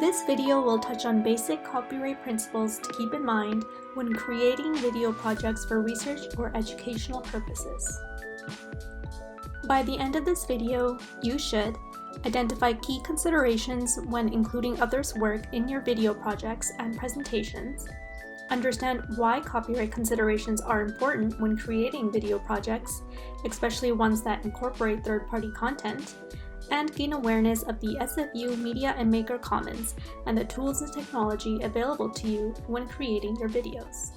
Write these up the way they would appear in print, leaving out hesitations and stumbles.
This video will touch on basic copyright principles to keep in mind when creating video projects for research or educational purposes. By the end of this video, you should identify key considerations when including others' work in your video projects and presentations, understand why copyright considerations are important when creating video projects, especially ones that incorporate third-party content, and gain awareness of the SFU Media and Maker Commons and the tools and technology available to you when creating your videos.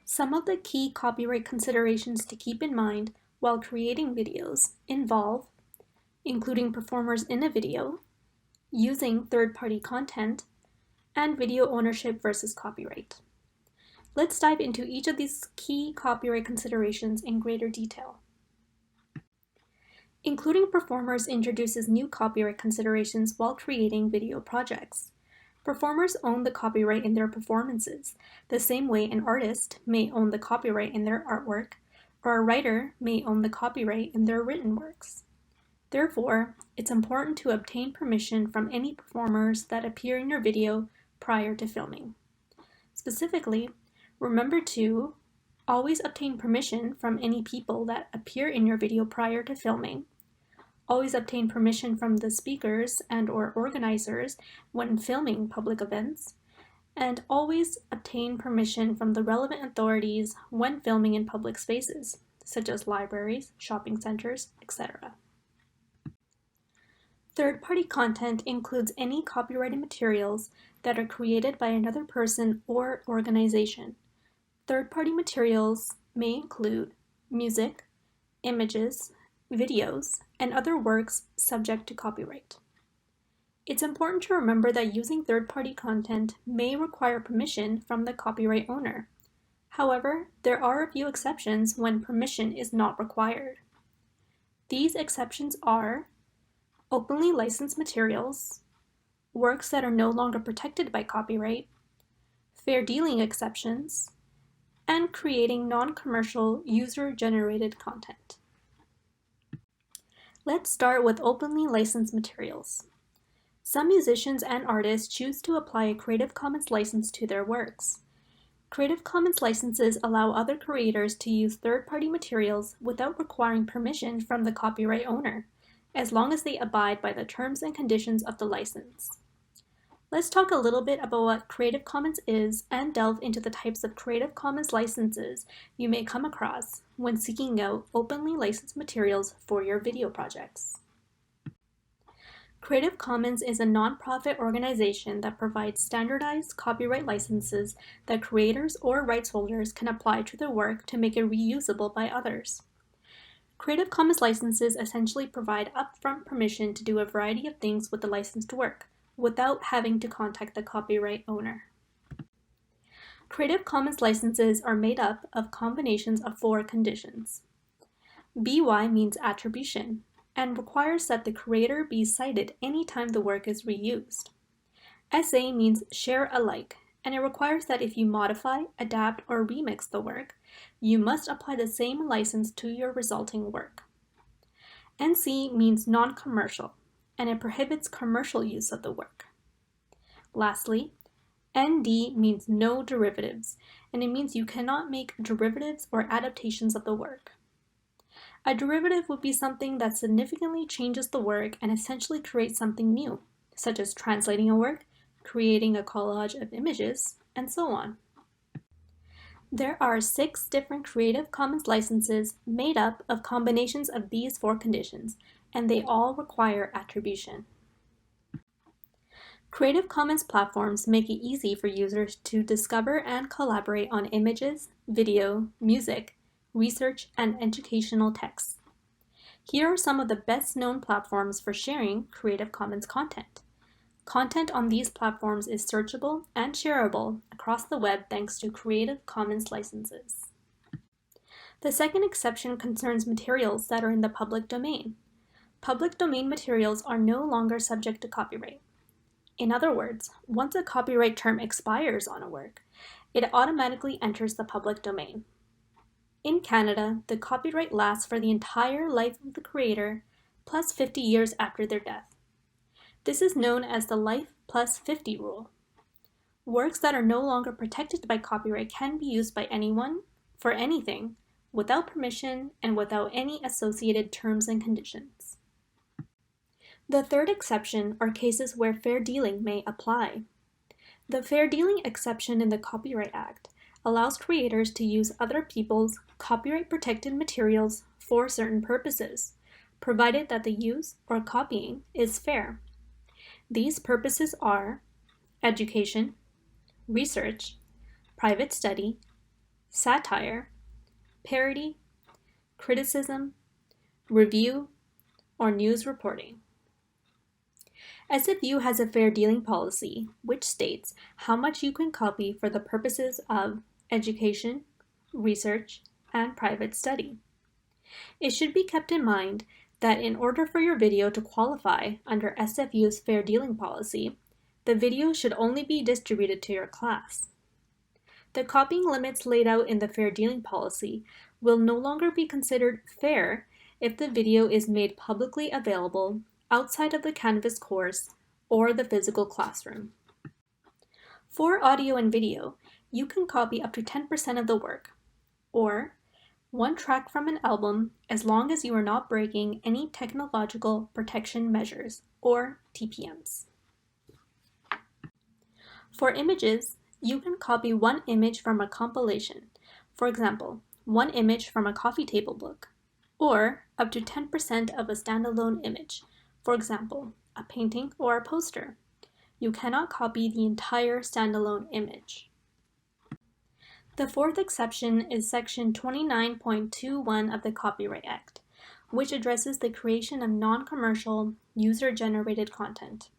Some of the key copyright considerations to keep in mind while creating videos involve including performers in a video, using third-party content, and video ownership versus copyright. Let's dive into each of these key copyright considerations in greater detail. Including performers introduces new copyright considerations while creating video projects. Performers own the copyright in their performances, the same way an artist may own the copyright in their artwork, or a writer may own the copyright in their written works. Therefore, it's important to obtain permission from any performers that appear in your video prior to filming. Specifically, remember to always obtain permission from any people that appear in your video prior to filming. Always obtain permission from the speakers and/or organizers when filming public events, and always obtain permission from the relevant authorities when filming in public spaces, such as libraries, shopping centers, etc. Third-party content includes any copyrighted materials that are created by another person or organization. Third-party materials may include music, images, videos, and other works subject to copyright. It's important to remember that using third-party content may require permission from the copyright owner. However, there are a few exceptions when permission is not required. These exceptions are openly licensed materials, works that are no longer protected by copyright, fair dealing exceptions, and creating non-commercial user-generated content. Let's start with openly licensed materials. Some musicians and artists choose to apply a Creative Commons license to their works. Creative Commons licenses allow other creators to use third-party materials without requiring permission from the copyright owner, as long as they abide by the terms and conditions of the license. Let's talk a little bit about what Creative Commons is and delve into the types of Creative Commons licenses you may come across when seeking out openly licensed materials for your video projects. Creative Commons is a nonprofit organization that provides standardized copyright licenses that creators or rights holders can apply to their work to make it reusable by others. Creative Commons licenses essentially provide upfront permission to do a variety of things with the licensed work, without having to contact the copyright owner. Creative Commons licenses are made up of combinations of 4 conditions. BY means attribution, and requires that the creator be cited anytime the work is reused. SA means share alike, and it requires that if you modify, adapt, or remix the work, you must apply the same license to your resulting work. NC means non-commercial, and it prohibits commercial use of the work. Lastly, ND means no derivatives, and it means you cannot make derivatives or adaptations of the work. A derivative would be something that significantly changes the work and essentially creates something new, such as translating a work, creating a collage of images, and so on. There are 6 different Creative Commons licenses made up of combinations of these 4 conditions, and they all require attribution. Creative Commons platforms make it easy for users to discover and collaborate on images, video, music, research, and educational texts. Here are some of the best-known platforms for sharing Creative Commons content. Content on these platforms is searchable and shareable across the web thanks to Creative Commons licenses. The second exception concerns materials that are in the public domain. Public domain materials are no longer subject to copyright. In other words, once a copyright term expires on a work, it automatically enters the public domain. In Canada, the copyright lasts for the entire life of the creator, plus 50 years after their death. This is known as the Life plus 50 rule. Works that are no longer protected by copyright can be used by anyone, for anything, without permission and without any associated terms and conditions. The third exception are cases where fair dealing may apply. The fair dealing exception in the Copyright Act allows creators to use other people's copyright-protected materials for certain purposes, provided that the use or copying is fair. These purposes are education, research, private study, satire, parody, criticism, review, or news reporting. SFU has a fair dealing policy, which states how much you can copy for the purposes of education, research, and private study. It should be kept in mind that in order for your video to qualify under SFU's fair dealing policy, the video should only be distributed to your class. The copying limits laid out in the fair dealing policy will no longer be considered fair if the video is made publicly available outside of the Canvas course or the physical classroom. For audio and video, you can copy up to 10% of the work, or one track from an album as long as you are not breaking any technological protection measures, or TPMs. For images, you can copy one image from a compilation, for example, one image from a coffee table book, or up to 10% of a standalone image, for example, a painting or a poster. You cannot copy the entire standalone image. The fourth exception is Section 29.21 of the Copyright Act, which addresses the creation of non-commercial, user-generated content.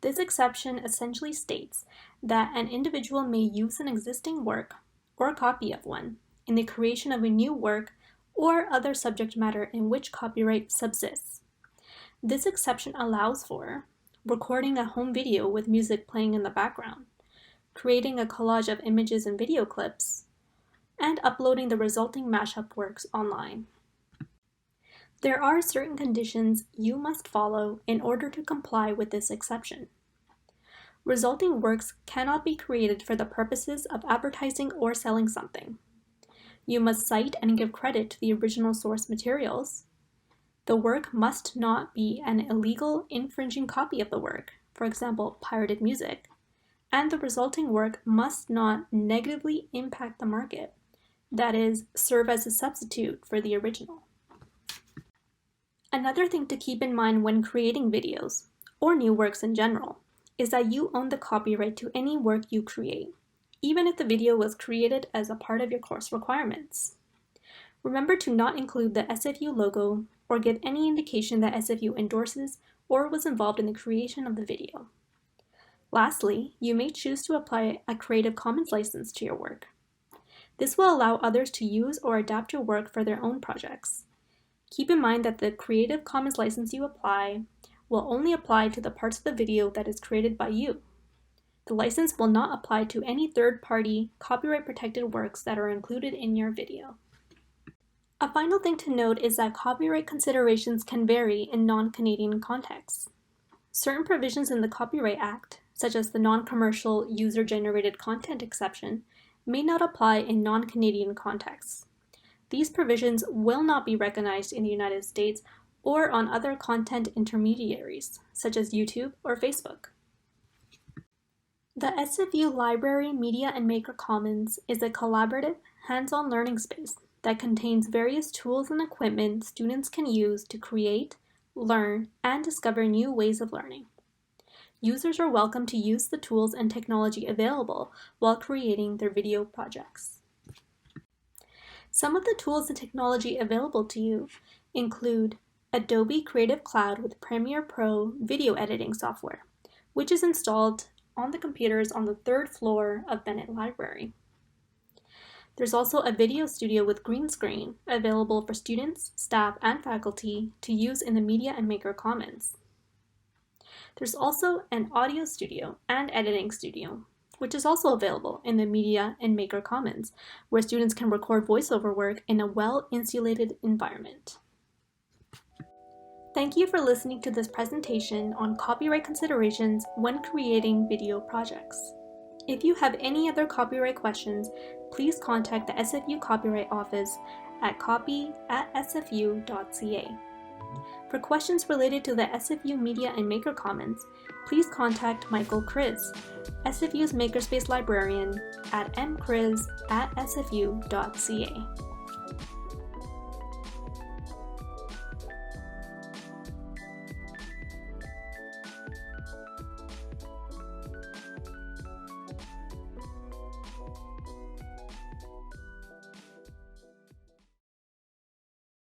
This exception essentially states that an individual may use an existing work or a copy of one in the creation of a new work or other subject matter in which copyright subsists. This exception allows for recording a home video with music playing in the background, creating a collage of images and video clips, and uploading the resulting mashup works online. There are certain conditions you must follow in order to comply with this exception. Resulting works cannot be created for the purposes of advertising or selling something. You must cite and give credit to the original source materials. The work must not be an illegal, infringing copy of the work, for example, pirated music, and the resulting work must not negatively impact the market, that is, serve as a substitute for the original. Another thing to keep in mind when creating videos, or new works in general, is that you own the copyright to any work you create, even if the video was created as a part of your course requirements. Remember to not include the SFU logo or give any indication that SFU endorses or was involved in the creation of the video. Lastly, you may choose to apply a Creative Commons license to your work. This will allow others to use or adapt your work for their own projects. Keep in mind that the Creative Commons license you apply will only apply to the parts of the video that is created by you. The license will not apply to any third-party, copyright-protected works that are included in your video. A final thing to note is that copyright considerations can vary in non-Canadian contexts. Certain provisions in the Copyright Act, such as the non-commercial user-generated content exception, may not apply in non-Canadian contexts. These provisions will not be recognized in the United States or on other content intermediaries, such as YouTube or Facebook. The SFU Library Media and Maker Commons is a collaborative, hands-on learning space that contains various tools and equipment students can use to create, learn, and discover new ways of learning. Users are welcome to use the tools and technology available while creating their video projects. Some of the tools and technology available to you include Adobe Creative Cloud with Premiere Pro video editing software, which is installed on the computers on the third floor of Bennett Library. There's also a video studio with green screen available for students, staff, and faculty to use in the Media and Maker Commons. There's also an audio studio and editing studio, which is also available in the Media and Maker Commons, where students can record voiceover work in a well-insulated environment. Thank you for listening to this presentation on copyright considerations when creating video projects. If you have any other copyright questions, please contact the SFU Copyright Office at copy@sfu.ca. For questions related to the SFU Media and Maker Commons, please contact Michael Kriz, SFU's Makerspace Librarian, at mkriz@sfu.ca.